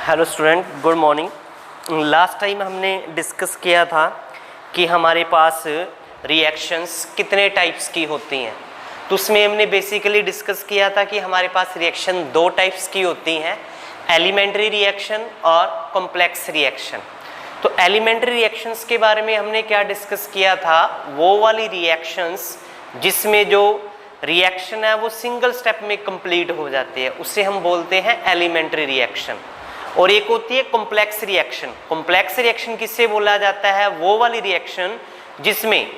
Hello student, good morning. Last time हमने discuss किया था कि हमारे पास रिएक्शंस कितने टाइप्स की होती हैं। तो उसमें हमने बेसिकली डिस्कस किया था कि हमारे पास रिएक्शन दो टाइप्स की होती हैं, एलिमेंट्री रिएक्शन और कॉम्प्लेक्स रिएक्शन। तो एलिमेंट्री रिएक्शंस के बारे में हमने क्या डिस्कस किया था, वो वाली रिएक्शंस जिसमें जो रिएक्शन है वो सिंगल स्टेप में कंप्लीट हो जाती है, उसे हम बोलते हैं एलिमेंट्री रिएक्शन। और एक होती है कॉम्प्लेक्स रिएक्शन। कॉम्प्लेक्स रिएक्शन किससे बोला जाता है, वो वाली रिएक्शन जिसमें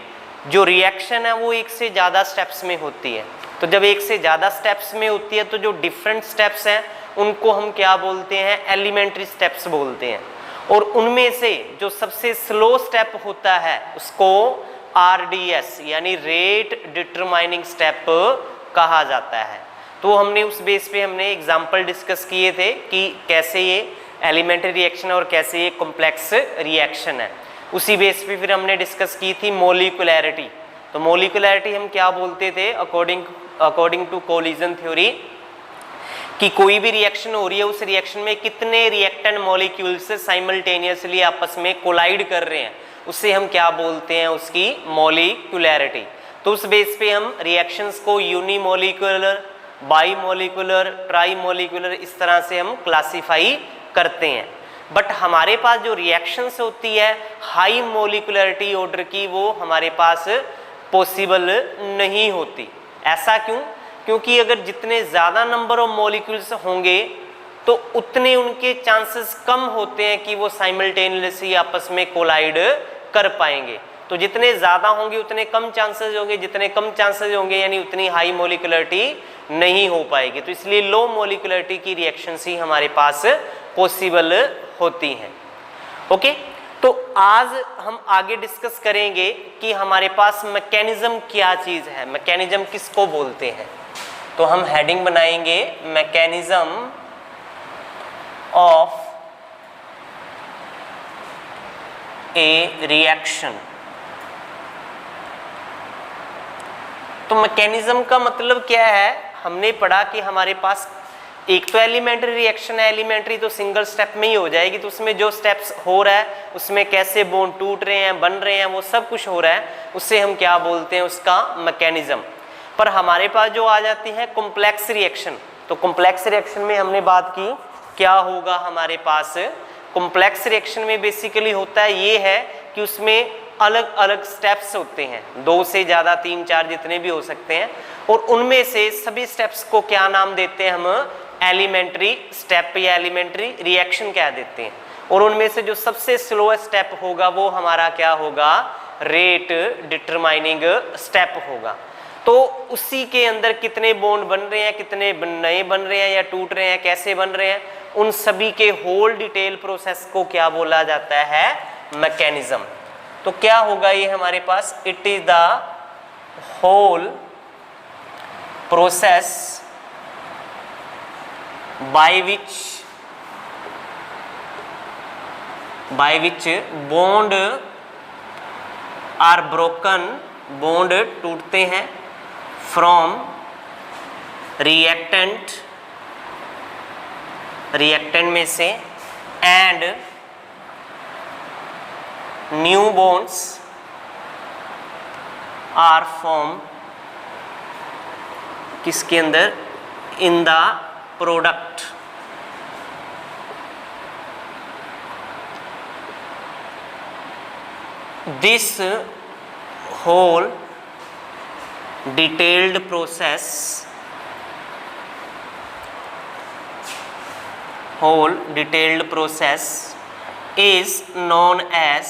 जो रिएक्शन है वो एक से ज़्यादा स्टेप्स में होती है। तो जब एक से ज़्यादा स्टेप्स में होती है तो जो डिफरेंट स्टेप्स हैं उनको हम क्या बोलते हैं, एलिमेंट्री स्टेप्स बोलते हैं। और उनमें से जो सबसे स्लो स्टेप होता है उसको RDS यानी रेट डिटरमाइनिंग स्टेप कहा जाता है। तो हमने उस बेस पे हमने एग्जाम्पल डिस्कस किए थे कि कैसे ये एलिमेंट्री रिएक्शन और कैसे ये कॉम्प्लेक्स रिएक्शन है। उसी बेस पे फिर हमने डिस्कस की थी मोलिकुलैरिटी। तो मोलिकुलैरिटी हम क्या बोलते थे, अकॉर्डिंग टू कोलिजन थ्योरी, कि कोई भी रिएक्शन हो रही है उस रिएक्शन में कितने रिएक्टेंट मॉलिक्यूल्स साइमल्टेनियसली आपस में कोलाइड कर रहे हैं, उससे हम क्या बोलते हैं, उसकी मोलिकुलैरिटी। तो उस बेस पे हम रिएक्शंस को यूनिमोलिकुलर, बाईमोलिकुलर, ट्राईमोलिकुलर इस तरह से हम क्लासिफाई करते हैं। बट हमारे पास जो रिएक्शंस होती है हाई मोलिकुलरिटी ऑर्डर की, वो हमारे पास पॉसिबल नहीं होती। ऐसा क्यों? क्योंकि अगर जितने ज़्यादा नंबर ऑफ मॉलिक्यूल्स होंगे तो उतने उनके चांसेस कम होते हैं कि वो साइमल्टेनियसली आपस में कोलाइड कर पाएंगे। तो जितने ज़्यादा होंगे उतने कम चांसेस होंगे, जितने कम चांसेस होंगे यानी उतनी हाई मोलिकुलरिटी नहीं हो पाएगी। तो इसलिए लो मोलिकुलरिटी की रिएक्शंस ही हमारे पास पॉसिबल होती हैं। ओके, तो आज हम आगे डिस्कस करेंगे कि हमारे पास मैकेनिज्म क्या चीज़ है, मैकेनिज्म किसको बोलते हैं। तो हम हेडिंग बनाएंगे मैकेनिज्म ऑफ ए रिएक्शन। तो मैकेनिज्म का मतलब क्या है, हमने पढ़ा कि हमारे पास एक तो एलिमेंट्री रिएक्शन है, एलिमेंट्री तो सिंगल स्टेप में ही हो जाएगी, तो उसमें जो स्टेप्स हो रहा है उसमें कैसे बॉन्ड टूट रहे हैं, बन रहे हैं, वो सब कुछ हो रहा है, उससे हम क्या बोलते हैं, उसका मैकेनिज्म। पर हमारे पास जो आ जाती है कॉम्प्लेक्स रिएक्शन, तो कॉम्प्लेक्स रिएक्शन में हमने बात की क्या होगा हमारे पास। कॉम्प्लेक्स रिएक्शन में बेसिकली होता है ये है कि उसमें अलग अलग स्टेप्स होते हैं, दो से ज़्यादा, तीन चार जितने भी हो सकते हैं, और उनमें से सभी स्टेप्स को क्या नाम देते हैं हम, एलिमेंट्री स्टेप या एलिमेंट्री रिएक्शन कह देते हैं। और उनमें से जो सबसे स्लोएस्ट स्टेप होगा वो हमारा क्या होगा, रेट डिटरमाइनिंग स्टेप होगा। तो उसी के अंदर कितने बॉन्ड बन रहे हैं, कितने नए बन रहे हैं या टूट रहे हैं, कैसे बन रहे हैं, उन सभी के होल डिटेल प्रोसेस को क्या बोला जाता है, मैकेनिज्म। तो क्या होगा ये हमारे पास, it is the whole process by which bond are broken, bond टूटते हैं, from reactant में से, and new bonds are formed किसके अंदर, in the product। This whole detailed process is known as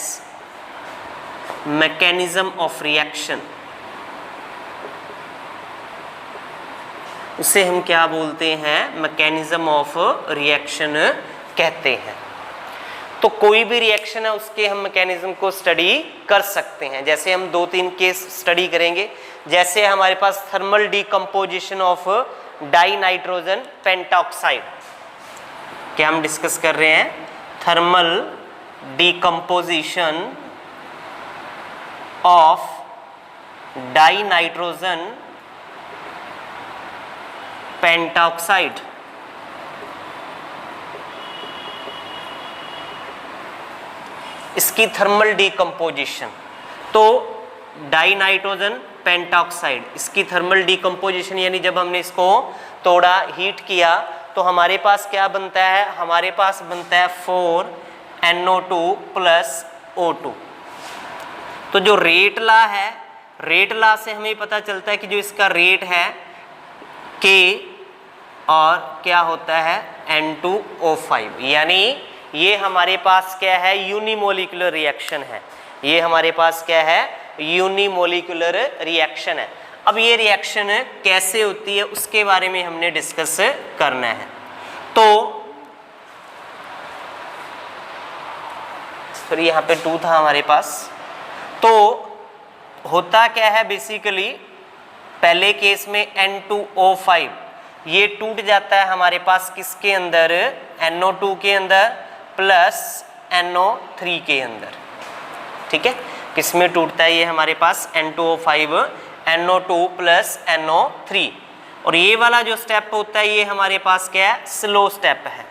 mechanism of reaction। उसे हम क्या बोलते हैं, मैकेनिज्म ऑफ रिएक्शन कहते हैं। तो कोई भी रिएक्शन है उसके हम मैकेनिज्म को स्टडी कर सकते हैं। जैसे हम दो तीन केस स्टडी करेंगे, जैसे हमारे पास thermal decomposition of dinitrogen pentoxide, क्या हम डिस्कस कर रहे हैं, thermal decomposition of dinitrogen pentoxide. इसकी थर्मल डिकम्पोजिशन, तो डाई नाइट्रोजन पेंटॉक्साइड, इसकी थर्मल डिकम्पोजिशन यानी जब हमने इसको थोड़ा हीट किया तो हमारे पास क्या बनता है, हमारे पास बनता है 4NO2 प्लस O2। तो जो रेट लॉ है, रेट लॉ से हमें पता चलता है कि जो इसका रेट है K और क्या होता है N2O5, यानी ये हमारे पास क्या है, यूनिमोलिकुलर रिएक्शन है। ये हमारे पास क्या है, यूनिमोलिकुलर रिएक्शन है। अब ये रिएक्शन कैसे होती है उसके बारे में हमने डिस्कस करना है। तो सॉरी यहाँ पे 2 था हमारे पास। तो होता क्या है बेसिकली, पहले केस में N2O5 ये टूट जाता है हमारे पास किसके अंदर, NO2 के अंदर प्लस NO3 के अंदर। ठीक है, किसमें टूटता है ये हमारे पास N2O5 NO2 प्लस NO3। और ये वाला जो स्टेप होता है ये हमारे पास क्या है, स्लो स्टेप है।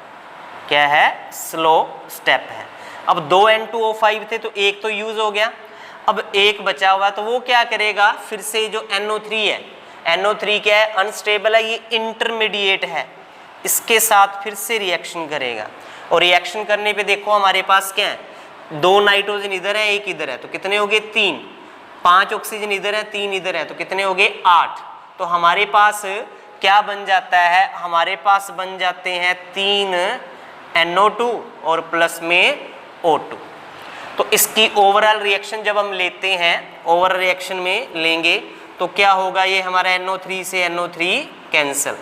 क्या है, स्लो स्टेप है। अब 2 N2O5 थे तो एक तो यूज हो गया, अब एक बचा हुआ तो वो क्या करेगा, फिर से जो NO3 है, NO3 क्या है, अनस्टेबल है, ये इंटरमीडिएट है, इसके साथ फिर से रिएक्शन करेगा। और रिएक्शन करने पे देखो हमारे पास क्या है, 2 नाइट्रोजन इधर है, 1 इधर है, तो कितने हो गए 3, 5 ऑक्सीजन इधर है, 3 इधर है, तो कितने हो गए 8। तो हमारे पास क्या बन जाता है, हमारे पास बन जाते हैं 3 NO2 और प्लस में O2। तो इसकी ओवरऑल रिएक्शन जब हम लेते हैं, ओवरऑल रिएक्शन में लेंगे तो क्या होगा, ये हमारा NO3 से NO3 कैंसिल,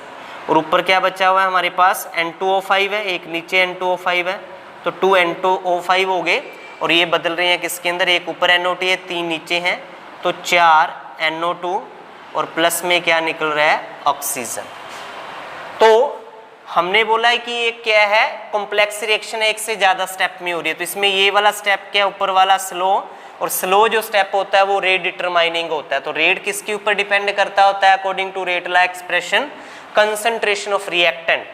और ऊपर क्या बचा हुआ है हमारे पास N2O5 है, एक नीचे N2O5 है, तो 2 N2O5 हो गए। और ये बदल रहे हैं किसके अंदर, एक ऊपर NO2 है, 3 नीचे हैं, तो 4 NO2 और प्लस में क्या निकल रहा है, ऑक्सीजन। तो हमने बोला है कि ये क्या है, कॉम्प्लेक्स रिएक्शन है, एक से ज़्यादा स्टेप में हो रही है। तो इसमें ये वाला स्टेप क्या है, ऊपर वाला स्लो, और स्लो जो स्टेप होता है वो रेट डिटरमाइनिंग होता है। तो रेट किसके ऊपर डिपेंड करता होता है, according to rate law expression, concentration of reactant.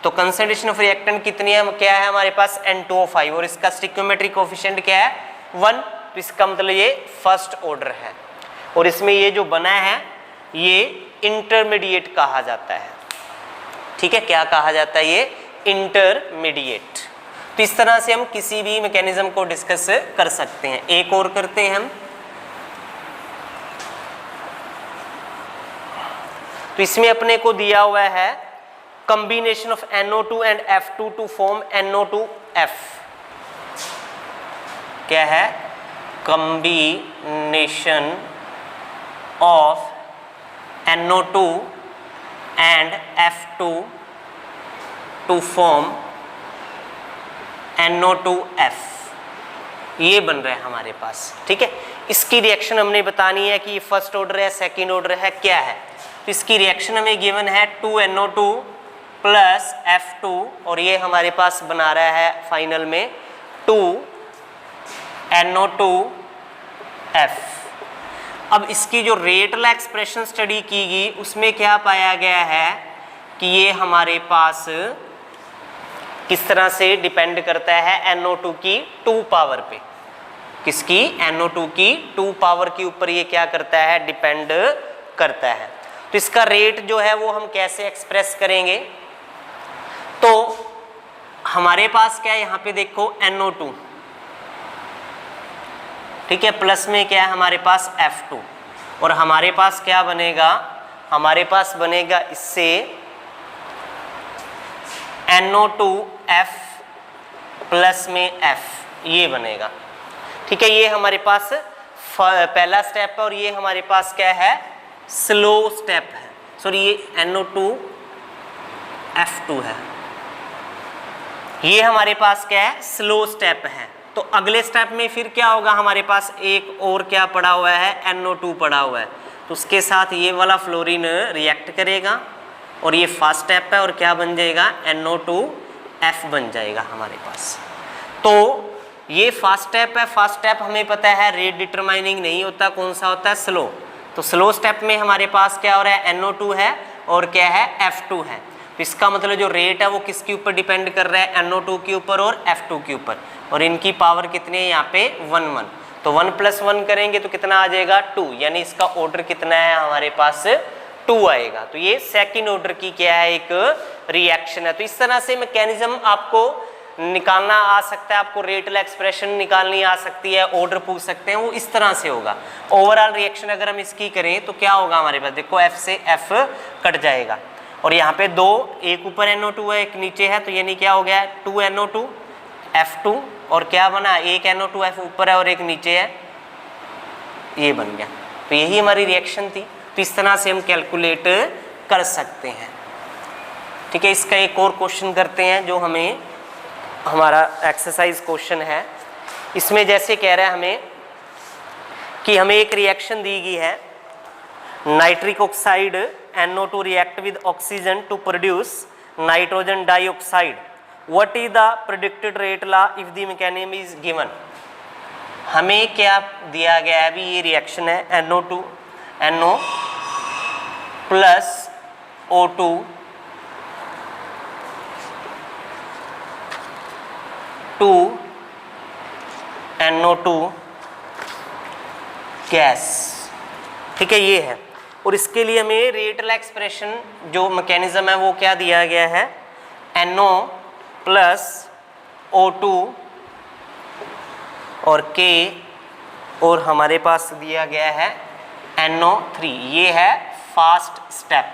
तो कंसंट्रेशन ऑफ रिएक्टेंट कितनी है, क्या है हमारे पास N2O5, और इसका स्टिक्योमेट्रिक कोफिशिएंट क्या है 1। तो इसका मतलब ये फर्स्ट ऑर्डर है, और इसमें ये जो बना है ये इंटरमीडिएट कहा जाता है। ठीक है, क्या कहा जाता है, ये इंटरमीडिएट। तो इस तरह से हम किसी भी मैकेनिज्म को डिस्कस कर सकते हैं। एक और करते हैं हम। तो इसमें अपने को दिया हुआ है combination of NO2 and F2 to form NO2F। क्या है, combination of NO2 and F2 to form NO2F, ये बन रहा है हमारे पास। ठीक है, इसकी रिएक्शन हमने बतानी है कि ये फर्स्ट ऑर्डर है, सेकंड ऑर्डर है, क्या है। तो इसकी रिएक्शन हमें गिवन है 2 NO2 प्लस F2, और ये हमारे पास बना रहा है फाइनल में 2 NO2F। अब इसकी जो रेट लॉ एक्सप्रेशन स्टडी की गई उसमें क्या पाया गया है कि ये हमारे पास किस तरह से डिपेंड करता है NO2 की 2 पावर पे। किसकी, NO2 की 2 पावर के ऊपर ये क्या करता है, डिपेंड करता है। तो इसका रेट जो है वो हम कैसे एक्सप्रेस करेंगे, तो हमारे पास क्या है, यहाँ पे देखो NO2, ठीक है, प्लस में क्या है हमारे पास F2, और हमारे पास क्या बनेगा, हमारे पास बनेगा इससे NO2F प्लस में F, ये बनेगा। ठीक है, ये हमारे पास पहला स्टेप है, और ये हमारे पास क्या है, स्लो स्टेप है। सॉरी, ये NO2F2 है, ये हमारे पास क्या है, स्लो स्टेप है। तो अगले स्टेप में फिर क्या होगा, हमारे पास एक और क्या पड़ा हुआ है, NO2 पड़ा हुआ है, तो उसके साथ ये वाला फ्लोरीन रिएक्ट करेगा, और ये फर्स्ट स्टेप है, और क्या बन जाएगा, NO2F बन जाएगा हमारे पास। तो ये फर्स्ट स्टेप है, फर्स्ट स्टेप हमें पता है रेट डिटरमाइनिंग नहीं होता, कौन सा होता है, स्लो। तो स्लो स्टेप में हमारे पास क्या हो रहा है, NO2 है और क्या है, F2 है। तो इसका मतलब जो रेट है वो किसके ऊपर डिपेंड कर रहा है, NO2 के ऊपर और F2 के ऊपर, और इनकी पावर कितनी है यहाँ पे 1 1, तो 1 + 1 करेंगे तो कितना आ जाएगा 2, यानी इसका ऑर्डर कितना है हमारे पास 2 आएगा। तो ये सेकंड ऑर्डर की क्या है, एक रिएक्शन है। तो इस तरह से मैकेनिज्म आपको निकालना आ सकता है, आपको रेट एक्सप्रेशन निकालनी आ सकती है, ऑर्डर पूछ सकते हैं, वो इस तरह से होगा। ओवरऑल रिएक्शन अगर हम इसकी करें तो क्या होगा हमारे पास, देखो F से F कट जाएगा और यहाँ पे दो, एक ऊपर NO2 है एक नीचे है, तो यानी क्या हो गया 2 NO2 F2, और क्या बना, एक NO2 F ऊपर है और एक नीचे है, ये बन गया। तो यही हमारी रिएक्शन थी। तो इस तरह से हम कैलकुलेट कर सकते हैं। ठीक है, इसका एक और क्वेश्चन करते हैं जो हमें हमारा एक्सरसाइज क्वेश्चन है। इसमें जैसे कह रहा है हमें कि हमें एक रिएक्शन दी गई है, nitric oxide NO2 react with oxygen to produce nitrogen dioxide, what is the predicted rate law if the mechanism is given. हमें क्या दिया गया है, अभी ये रिएक्शन है NO2 NO plus O2 2 NO2 gas. ठीक है, ये है, और इसके लिए हमें रेट एक्सप्रेशन जो मैकेनिज्म है वो क्या दिया गया है, NO प्लस O2 और K, और हमारे पास दिया गया है NO3। ये है फास्ट स्टेप।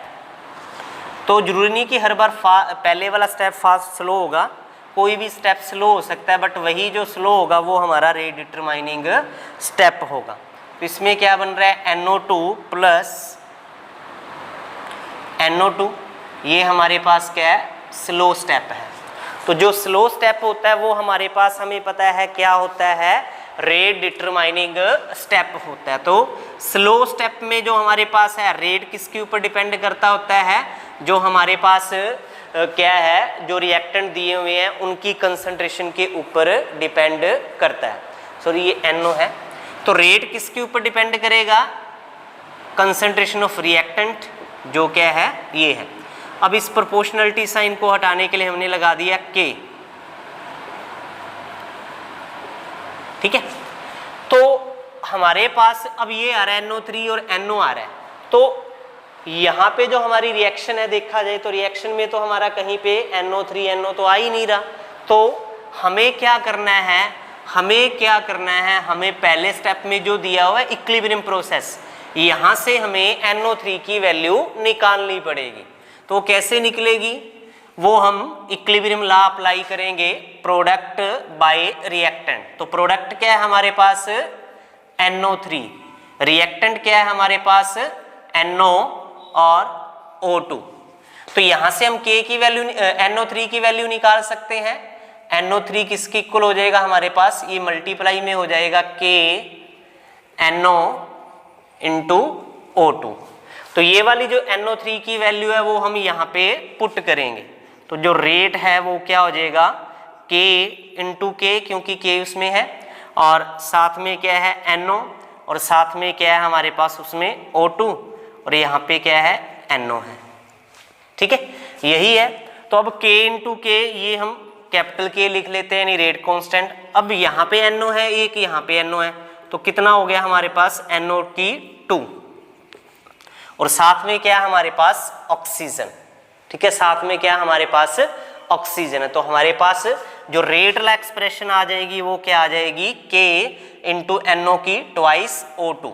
तो जरूरी नहीं कि हर बार पहले वाला स्टेप फास्ट स्लो होगा, कोई भी स्टेप स्लो हो सकता है, बट वही जो स्लो होगा वो हमारा रेट डिटरमाइनिंग स्टेप होगा। तो इसमें क्या बन रहा है, NO2 प्लस NO2, ये हमारे पास क्या है, स्लो स्टेप है। तो जो स्लो स्टेप होता है वो हमारे पास, हमें पता है क्या होता है, रेट डिटरमाइनिंग स्टेप होता है। तो स्लो स्टेप में जो हमारे पास है, रेट किसके ऊपर डिपेंड करता होता है, जो हमारे पास क्या है, जो रिएक्टेंट दिए हुए हैं उनकी कंसंट्रेशन के ऊपर डिपेंड करता है। सॉरी, ये NO है, तो रेट किसके ऊपर डिपेंड करेगा, कंसंट्रेशन ऑफ रिएक्टेंट, जो क्या है ये है। अब इस प्रोपोर्शनलिटी साइन को हटाने के लिए हमने लगा दिया K। ठीक है, तो हमारे पास अब ये आ रहा है NO3 और NO आ रहा है, तो यहाँ पे जो हमारी रिएक्शन है, देखा जाए तो रिएक्शन में तो हमारा कहीं पे NO3 NO तो आ ही नहीं रहा। तो हमें क्या करना है, हमें पहले स्टेप में जो दिया हुआ है इक्विलिब्रियम प्रोसेस, यहाँ से हमें NO3 की वैल्यू निकालनी पड़ेगी। तो कैसे निकलेगी, वो हम इक्विलिब्रियम लॉ अप्लाई करेंगे, प्रोडक्ट बाय रिएक्टेंट। तो प्रोडक्ट क्या है हमारे पास, NO3, रिएक्टेंट क्या है हमारे पास, NO और O2। तो यहां से हम K की वैल्यू, NO3 की वैल्यू निकाल सकते हैं। NO3 किसके इक्वल हो जाएगा हमारे पास, ये मल्टीप्लाई में हो जाएगा K NO इंटू O2। तो ये वाली जो NO3 की वैल्यू है वो हम यहाँ पे पुट करेंगे, तो जो रेट है वो क्या हो जाएगा, K इंटू K, क्योंकि K उसमें है, और साथ में क्या है NO, और साथ में क्या है हमारे पास उसमें O2, और यहाँ पे क्या है NO है। ठीक है, यही है। तो अब K इंटू K, ये हम कैपिटल K लिख लेते हैं, यानी रेट कांस्टेंट। अब यहाँ पे NO है एक, यहाँ पे NO है, तो कितना हो गया हमारे पास, NO2, और साथ में क्या है हमारे पास ऑक्सीजन। ठीक है, साथ में क्या हमारे पास ऑक्सीजन है। तो हमारे पास जो रेट एक्सप्रेशन आ जाएगी वो क्या आ जाएगी, K इंटू NO की ट्वाइस O2।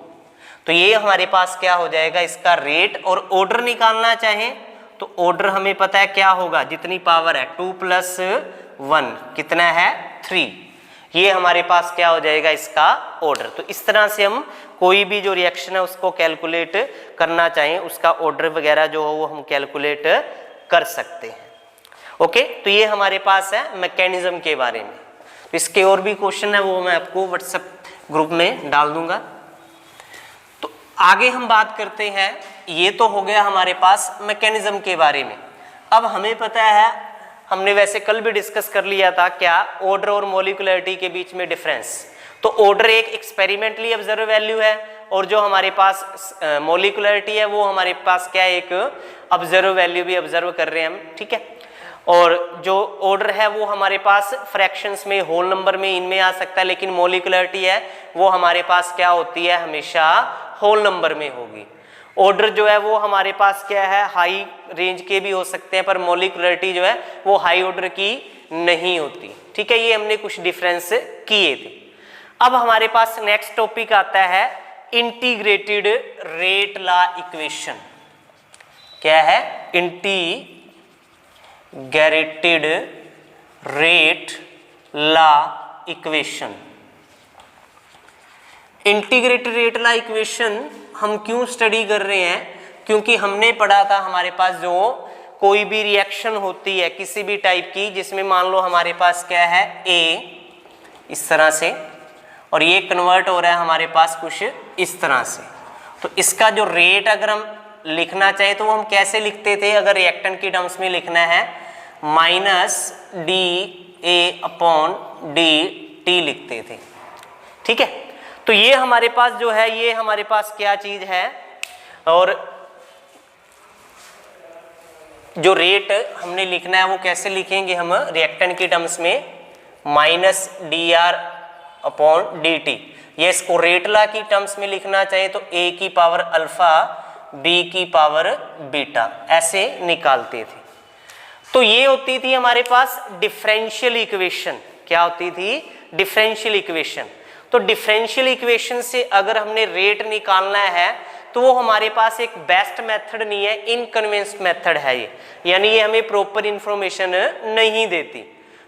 तो ये हमारे पास क्या हो जाएगा, इसका रेट। और ऑर्डर निकालना चाहें तो ऑर्डर हमें पता है क्या होगा, जितनी पावर है 2 + 1 कितना है 3, ये हमारे पास क्या हो जाएगा इसका ऑर्डर। तो इस तरह से हम कोई भी जो रिएक्शन है उसको कैलकुलेट करना चाहें, उसका ऑर्डर वगैरह जो हो वो हम कैलकुलेट कर सकते हैं। ओके, तो ये हमारे पास है मैकेनिज्म के बारे में। तो इसके और भी क्वेश्चन है वो मैं आपको व्हाट्सएप ग्रुप में डाल दूंगा। तो आगे हम बात करते हैं, ये तो हो गया हमारे पास मैकेनिज्म के बारे में। अब हमें पता है, हमने वैसे कल भी डिस्कस कर लिया था क्या, ऑर्डर और मॉलिक्यूलरिटी के बीच में डिफरेंस। तो ऑर्डर एक एक्सपेरिमेंटली ऑब्जर्व वैल्यू है और जो हमारे पास मोलिकुलरिटी है वो हमारे पास क्या है, एक ऑब्जर्व वैल्यू भी ऑब्जर्व कर रहे हैं हम, ठीक है। और जो ऑर्डर है वो हमारे पास फ्रैक्शंस में, होल नंबर में, इनमें आ सकता है, लेकिन मोलिकुलरिटी है वो हमारे पास क्या होती है, हमेशा होल नंबर में होगी। ऑर्डर जो है वो हमारे पास क्या है, हाई रेंज के भी हो सकते हैं, पर मोलिकुलरिटी जो है वो हाई ऑर्डर की नहीं होती, ठीक है। ये हमने कुछ डिफरेंस किए थे। अब हमारे पास नेक्स्ट टॉपिक आता है इंटीग्रेटेड रेट लॉ इक्वेशन। क्या है, integrated rate law equation. Integrated rate law equation हम क्यों स्टडी कर रहे हैं, क्योंकि हमने पढ़ा था हमारे पास जो कोई भी रिएक्शन होती है किसी भी टाइप की, जिसमें मान लो हमारे पास क्या है, ए इस तरह से, और ये कन्वर्ट हो रहा है हमारे पास कुछ इस तरह से, तो इसका जो रेट अगर हम लिखना चाहे तो वो हम कैसे लिखते थे, अगर रिएक्टेंट की टर्म्स में लिखना है माइनस डी ए अपॉन डी टी लिखते थे, ठीक है। तो ये हमारे पास जो है, ये हमारे पास क्या चीज है, और जो रेट हमने लिखना है वो कैसे लिखेंगे हम रिएक्टेंट की टर्म्स में, minus D R upon D T. ये इसको रेट लॉ की टर्म्स में लिखना चाहिए तो ए की पावर अल्फा बी की पावर बीटा, ऐसे निकालते थे। तो ये होती थी हमारे पास डिफरेंशियल इक्वेशन। क्या होती थी, डिफरेंशियल इक्वेशन। तो डिफरेंशियल इक्वेशन से अगर हमने रेट निकालना है तो वो हमारे पास एक बेस्ट मेथड नहीं है, इनकन्वीनियंट मेथड है ये, यानी ये हमें प्रॉपर इंफॉर्मेशन नहीं देती।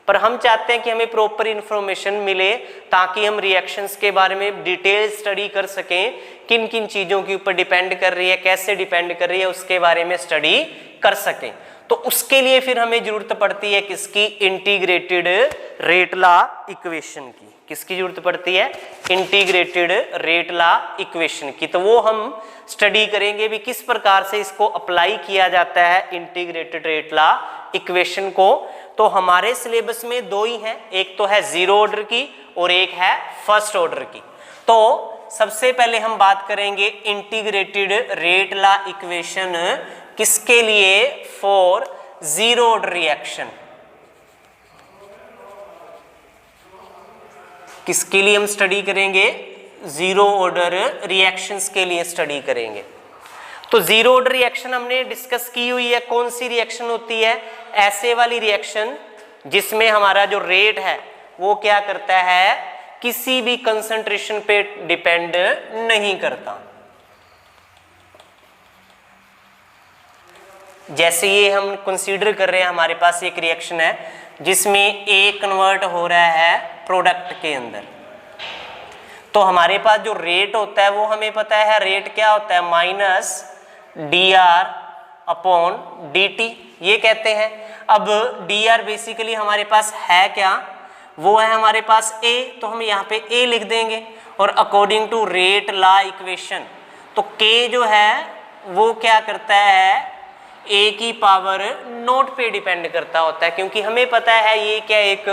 पर हम चाहते हैं कि हमें प्रॉपर इंफॉर्मेशन मिले ताकि हम रिएक्शंस के बारे में डिटेल स्टडी कर सकें, किन किन चीज़ों के ऊपर डिपेंड कर रही है, कैसे डिपेंड कर रही है, उसके बारे में स्टडी कर सकें। तो उसके लिए फिर हमें जरूरत पड़ती है किसकी, इंटीग्रेटेड रेट लॉ इक्वेशन की। किसकी जरूरत पड़ती है, इंटीग्रेटेड रेट लॉ इक्वेशन की। तो वो हम स्टडी करेंगे भी किस प्रकार से इसको अप्लाई किया जाता है इंटीग्रेटेड रेट लॉ इक्वेशन को। तो हमारे सिलेबस में दो ही हैं, एक तो है जीरो ऑर्डर की और एक है फर्स्ट ऑर्डर की। तो सबसे पहले हम बात करेंगे इंटीग्रेटेड रेट लॉ इक्वेशन किसके लिए, फॉर जीरो ऑर्डर रिएक्शन। किसके लिए हम स्टडी करेंगे, जीरो ऑर्डर रिएक्शंस के लिए स्टडी करेंगे। तो जीरो ऑर्डर रिएक्शन हमने डिस्कस की हुई है, कौन सी रिएक्शन होती है, ऐसे वाली रिएक्शन जिसमें हमारा जो रेट है वो क्या करता है, किसी भी कंसंट्रेशन पे डिपेंड नहीं करता। जैसे ये हम कंसीडर कर रहे हैं, हमारे पास एक रिएक्शन है जिसमें ए कन्वर्ट हो रहा है प्रोडक्ट के अंदर, तो हमारे पास जो रेट होता है वो हमें पता है, रेट क्या होता है, minus D R upon D T, ये कहते हैं। अब डी आर बेसिकली हमारे पास है क्या, वो है हमारे पास ए, तो हम यहाँ पे ए लिख देंगे। और according to rate law equation तो के जो है वो क्या करता है, ए की पावर नोट पे डिपेंड करता होता है, क्योंकि हमें पता है ये क्या एक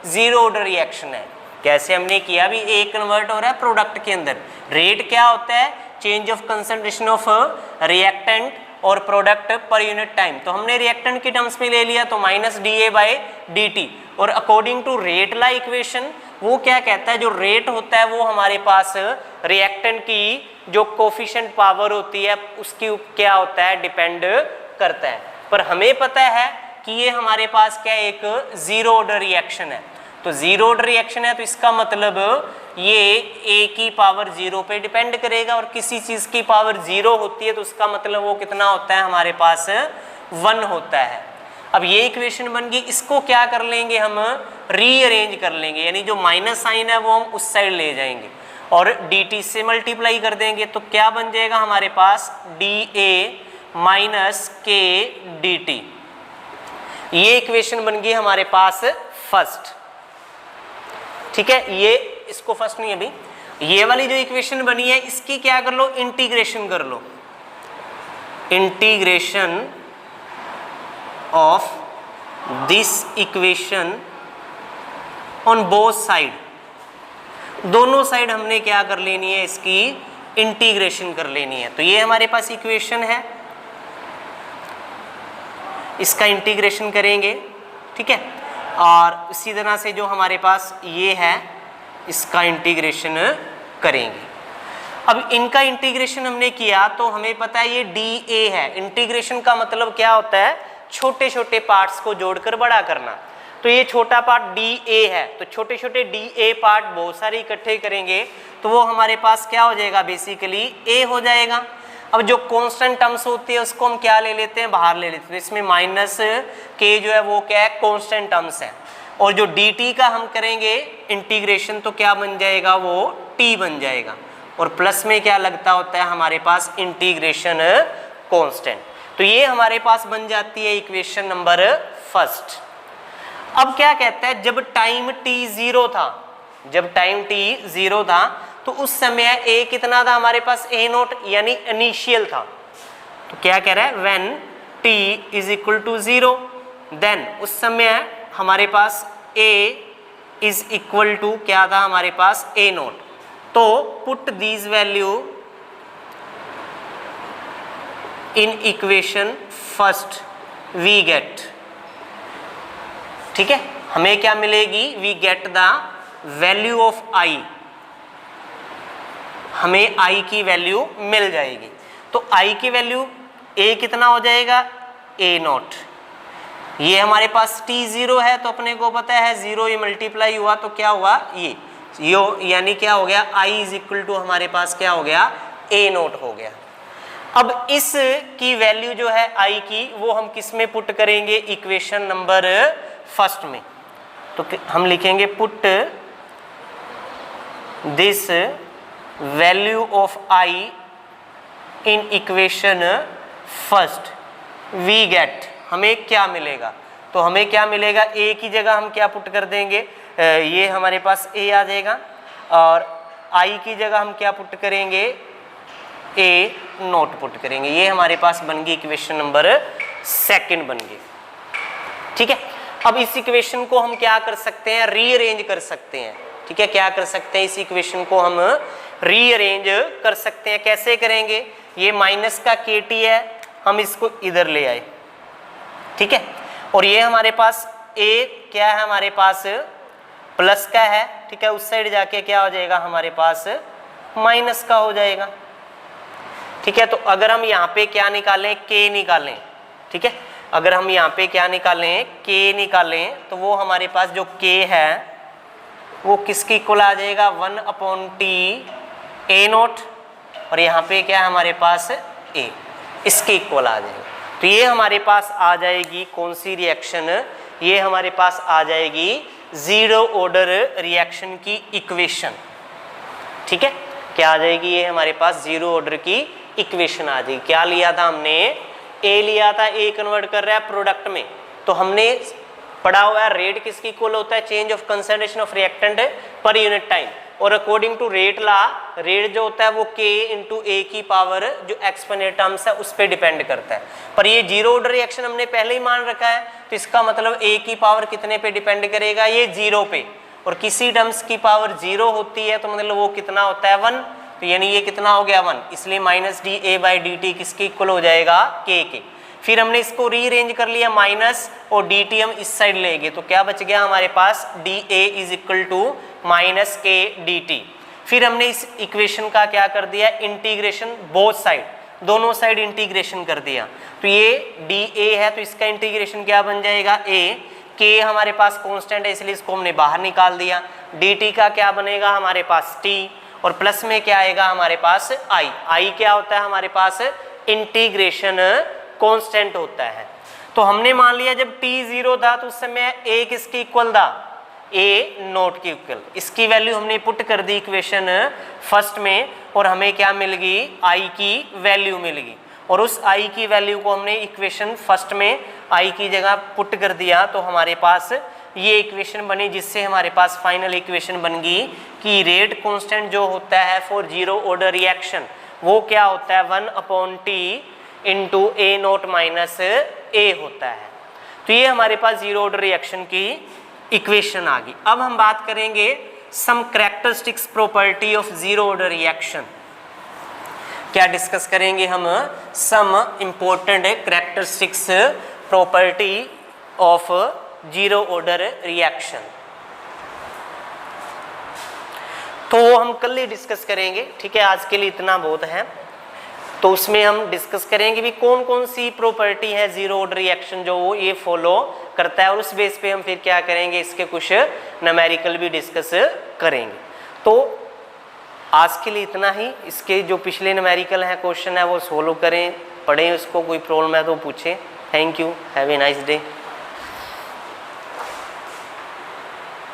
जीरो ऑर्डर रिएक्शन है। कैसे हमने किया, भी ए कन्वर्ट हो रहा है प्रोडक्ट के अंदर, रेट क्या होता है, change of concentration of reactant और प्रोडक्ट पर यूनिट टाइम। तो हमने रिएक्टेंट की टर्म्स में ले लिया तो minus D A by D T. और according to rate law equation वो क्या कहता है, जो रेट होता है वो हमारे पास रिएक्टेंट की जो कोफिशिएंट पावर होती है उसकी क्या होता है, डिपेंड करता है। पर हमें पता है कि ये हमारे पास क्या एक जीरो ऑर्डर रिएक्शन है। तो जीरो ऑर्डर रिएक्शन है तो इसका मतलब ये ए की पावर जीरो पे डिपेंड करेगा, और किसी चीज की पावर जीरो होती है तो उसका मतलब वो कितना होता है, हमारे पास 1 होता है। अब ये इक्वेशन बन गई, इसको क्या कर लेंगे हम, रीअरेंज कर लेंगे, यानी जो माइनस साइन है वो हम उस साइड ले जाएंगे और डी टी से मल्टीप्लाई कर देंगे। तो क्या बन जाएगा हमारे पास, डी ए माइनस के डी टी। ये इक्वेशन बन गई हमारे पास फर्स्ट, ठीक है। ये इसको फर्स्ट नहीं, अभी ये वाली जो इक्वेशन बनी है इसकी क्या कर लो, इंटीग्रेशन कर लो, integration of this equation on both side. दोनों साइड हमने क्या कर लेनी है, इसकी इंटीग्रेशन कर लेनी है। तो ये हमारे पास इक्वेशन है, इसका इंटीग्रेशन करेंगे, ठीक है। और इसी तरह से जो हमारे पास ये है इसका इंटीग्रेशन करेंगे। अब इनका इंटीग्रेशन हमने किया तो हमें पता है ये dA है। इंटीग्रेशन का मतलब क्या होता है, छोटे छोटे पार्ट्स को जोड़कर बड़ा करना। तो ये छोटा पार्ट dA है, तो छोटे छोटे dA पार्ट बहुत सारे इकट्ठे करेंगे तो वो हमारे पास क्या हो जाएगा, बेसिकली A हो जाएगा। अब जो कांस्टेंट टर्म्स होती है उसको हम क्या ले लेते हैं, बाहर ले लेते हैं। इसमें माइनस के जो है वो क्या है, कांस्टेंट टर्म्स है। और जो dt का हम करेंगे इंटीग्रेशन तो क्या बन जाएगा, वो t बन जाएगा। और प्लस में क्या लगता होता है हमारे पास, इंटीग्रेशन कांस्टेंट। तो ये हमारे पास बन जाती है इक्वेशन नंबर फर्स्ट। अब क्या कहता है, जब टाइम t 0 था, जब टाइम t 0 था तो उस समय a कितना था हमारे पास, a0 यानी इनिशियल था। तो क्या कह रहा है, when t is equal to 0 then उस समय हमारे पास a इज इक्वल टू क्या था हमारे पास, a0। तो put these value in equation first we get, ठीक है, हमें क्या मिलेगी, we get the value of i, हमें i की वैल्यू मिल जाएगी। तो i की वैल्यू a कितना हो जाएगा, a0। ये हमारे पास t0 है तो अपने को पता है 0 ये मल्टीप्लाई हुआ तो क्या हुआ, ये यानी क्या हो गया, i इज इक्वल टू हमारे पास क्या हो गया, a0 हो गया। अब इस की वैल्यू जो है i की वो हम किस में पुट करेंगे, इक्वेशन नंबर फर्स्ट में। तो हम लिखेंगे put this value of i in equation first we get, हमें क्या मिलेगा, तो हमें क्या मिलेगा, a की जगह हम क्या पुट कर देंगे, ये हमारे पास a आ जाएगा और i की जगह हम क्या पुट करेंगे, a0 पुट करेंगे। ये हमारे पास बन गई इक्वेशन नंबर सेकंड बन गई, ठीक है। अब इस इक्वेशन को हम क्या कर सकते हैं, रीअरेंज कर सकते हैं, ठीक है। क्या कर सकते हैं, इस इक्वेशन को हम रीअरेंज कर सकते हैं। कैसे करेंगे, ये माइनस का kt है, हम इसको इधर ले आए, ठीक है। और ये हमारे पास a क्या है, हमारे पास प्लस का है, ठीक है। उस साइड जाके क्या हो जाएगा, हमारे पास माइनस का हो जाएगा, ठीक है। तो अगर हम यहाँ पे क्या निकालें, k निकालें, ठीक है। अगर हम यहाँ पे क्या निकालें, k निकालें तो वो हमारे पास जो k है वो किसकी इक्वल आ जाएगा, 1/t a0। और यहाँ पे क्या है हमारे पास a, इसके इक्वल आ जाएगा। तो ये हमारे पास आ जाएगी कौन सी रिएक्शन, ये हमारे पास आ जाएगी जीरो ऑर्डर रिएक्शन की इक्वेशन, ठीक है। क्या आ जाएगी, ये हमारे पास जीरो ऑर्डर की इक्वेशन आ जाएगी। क्या लिया था हमने, a लिया था, a कन्वर्ट कर रहा है प्रोडक्ट में। तो हमने पढ़ा हुआ है रेट किसकी इक्वल होता है, change of concentration of reactant per unit time. और according to rate law, rate जो होता है वो k इंटू a की पावर जो एक्सपोनेंट टर्म्स है उस पर डिपेंड करता है। पर ये जीरो ऑर्डर रिएक्शन हमने पहले ही मान रखा है, तो इसका मतलब a की पावर कितने पे डिपेंड करेगा, ये 0 पे। और किसी टर्म्स की पावर 0 होती है तो मतलब वो कितना होता है, 1। तो यानी ये कितना हो गया, 1। इसलिए माइनस dA/dt किसके इक्वल हो जाएगा, k के। फिर हमने इसको रीअरेंज कर लिया, माइनस और dt हम इस साइड ले गए, तो क्या बच गया हमारे पास, dA is equal to minus k dt। फिर हमने इस इक्वेशन का क्या कर दिया, इंटीग्रेशन बोथ साइड, दोनों साइड इंटीग्रेशन कर दिया। तो ये dA है तो इसका इंटीग्रेशन क्या बन जाएगा, a। k हमारे पास कांस्टेंट है इसलिए इसको हमने बाहर निकाल दिया। dt का क्या बनेगा हमारे पास t, और प्लस में क्या आएगा हमारे पास i। i क्या होता है हमारे पास, इंटीग्रेशन कांस्टेंट होता है। तो हमने मान लिया जब t 0 था तो उस समय a किसके इक्वल था, a0 की इक्वल। इसकी वैल्यू हमने पुट कर दी इक्वेशन फर्स्ट में और हमें क्या मिल गई, i की वैल्यू मिल गई। और उस i की वैल्यू को हमने इक्वेशन फर्स्ट में i की जगह पुट कर दिया तो हमारे पास ये इक्वेशन बनी, जिससे हमारे पास फाइनल इक्वेशन बन गई कि रेट कांस्टेंट जो होता है फॉर जीरो ऑर्डर रिएक्शन वो क्या होता है, 1/t into a0 minus a होता है। तो ये हमारे पास जीरो ऑर्डर रिएक्शन की इक्वेशन आ गई। अब हम बात करेंगे some characteristics property of zero order reaction. क्या डिस्कस करेंगे हम, some important characteristics property of zero order reaction. तो वो हम कल ही डिस्कस करेंगे, ठीक है, आज के लिए इतना बहुत है। तो उसमें हम डिस्कस करेंगे भी कौन कौन सी प्रॉपर्टी है जीरो ऑर्डर रिएक्शन जो वो ये फॉलो करता है, और उस बेस पे हम फिर क्या करेंगे, इसके कुछ न्यूमेरिकल भी डिस्कस करेंगे। तो आज के लिए इतना ही। इसके जो पिछले न्यूमेरिकल है क्वेश्चन है वो सोल्व करें, पढ़ें, उसको कोई प्रॉब्लम है तो पूछें। Thank you, have a nice day.